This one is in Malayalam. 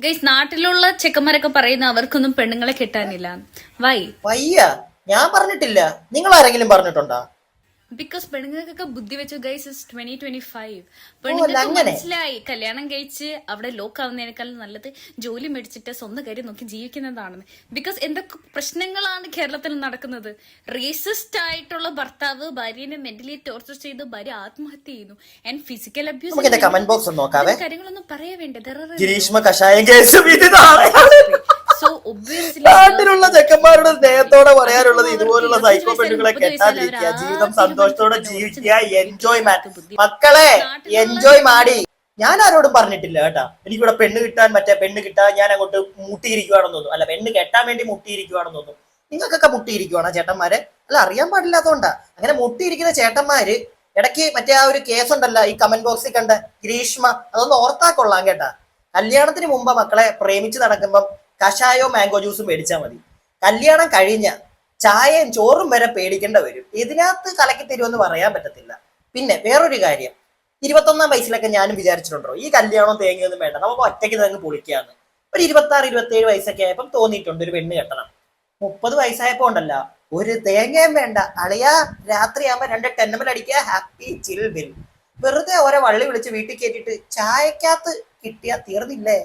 ഗൈസ് നാട്ടിലുള്ള ചെക്കന്മാരൊക്കെ പറയുന്ന അവർക്കൊന്നും പെണ്ണുങ്ങളെ കിട്ടാനില്ല. വൈ? വയ്യ, ഞാൻ പറഞ്ഞിട്ടില്ല. നിങ്ങൾ ആരെങ്കിലും പറഞ്ഞിട്ടുണ്ടോ? ബിക്കോസ് പെണ്ണുങ്ങൾക്കൊക്കെ ബുദ്ധി വെച്ചു. Guys is 2025. അല്ല, പെണ്ണുങ്ങൾക്ക് അങ്ങനെ മനസ്സിലായി കല്യാണം കഴിച്ച് അവിടെ ലോക്ക് ആവുന്നതിനേക്കാളും നല്ലത് ജോലി മേടിച്ചിട്ട് സ്വന്തം കാര്യം നോക്കി ജീവിക്കുന്നതാണെന്ന്. ബിക്കോസ് എന്തൊക്കെ പ്രശ്നങ്ങളാണ് കേരളത്തിൽ നടക്കുന്നത്. റേസിസ്റ്റ് ആയിട്ടുള്ള ഭർത്താവ് ഭാര്യനെ മെന്റലി ടോർച്ചർ ചെയ്ത് ഭാര്യ ആത്മഹത്യ ചെയ്യുന്നു. ആൻഡ് ഫിസിക്കൽ നമുക്ക് അബ്യൂസ് കമന്റ് ബോക്സ് ഒന്ന് നോക്കാവേ. കാര്യങ്ങളൊന്നും പറയാ വേണ്ടേ. ഗിരീഷ്മ കഷായം കേസും ഇത് നാളെയാണ്. സോ ഒബ്വിയസ്ലി നാട്ടിലുള്ള ചെക്കന്മാരുടെ സ്നേഹത്തോടെ പറയാനുള്ളത് ഇതുപോലുള്ള സൈക്കോ പെണ്ണുങ്ങളെ കെട്ടാതിരിക്കുക, ജീവിതം സന്തോഷത്തോടെ ജീവിക്കുക, എൻജോയ്മെന്റ്. മക്കളെ എൻജോയ് മാടി. ഞാൻ ആരോടും പറഞ്ഞിട്ടില്ല കേട്ടാ എനിക്കിവിടെ പെണ്ണ് കിട്ടാൻ പെണ്ണ് കിട്ടാൻ ഞാൻ അങ്ങോട്ട് മുട്ടിയിരിക്കുവാണെന്ന് തോന്നുന്നു. അല്ല, പെണ്ണ് കെട്ടാൻ വേണ്ടി മുട്ടിയിരിക്കുവാണെന്ന് തോന്നുന്നു. നിങ്ങൾക്കൊക്കെ മുട്ടിയിരിക്കുവാണോ ചേട്ടന്മാരെ? അല്ല, അറിയാൻ പാടില്ലാത്തതുകൊണ്ടാ. അങ്ങനെ മുട്ടിയിരിക്കുന്ന ചേട്ടന്മാര് ഇടയ്ക്ക് ആ ഒരു കേസ് ഉണ്ടല്ലോ ഈ കമന്റ് ബോക്സിൽ കണ്ട ഗ്രീഷ്മ, അതൊന്ന് ഓർത്താ കൊള്ളാം കേട്ടാ. കല്യാണത്തിന് മുമ്പ് മക്കളെ പ്രേമിച്ച് നടക്കുമ്പം കഷായോ മാംഗോ ജ്യൂസും മേടിച്ചാൽ മതി. കല്യാണം കഴിഞ്ഞ ചായയും ചോറും വരെ പേടിക്കേണ്ട വരും. ഇതിനകത്ത് കലക്കി തരുമെന്ന് പറയാൻ പറ്റത്തില്ല. പിന്നെ വേറൊരു കാര്യം, 21 വയസ്സിലൊക്കെ ഞാനും വിചാരിച്ചിട്ടുണ്ടോ ഈ കല്യാണം തേങ്ങയൊന്നും വേണ്ട, നമുക്ക് ഒറ്റയ്ക്ക് തന്നെ പൊളിക്കാന്ന്. ഒരു 26, 27 വയസ്സൊക്കെ ആയപ്പം തോന്നിയിട്ടുണ്ട് ഒരു പെണ്ണ് കെട്ടണം. 30 വയസ്സായപ്പോ ഉണ്ടല്ലോ ഒരു തേങ്ങയും വേണ്ട അളിയാ. രാത്രിയാകുമ്പോ 2 ടെന്നമൽ അടിക്കുക, ഹാപ്പി ചിൽ ബിൽ. വെറുതെ ഓരോ വള്ളി വിളിച്ച് വീട്ടിൽ കയറ്റിട്ട് ചായക്കകത്ത് കിട്ടിയാ തീർന്നില്ലേ.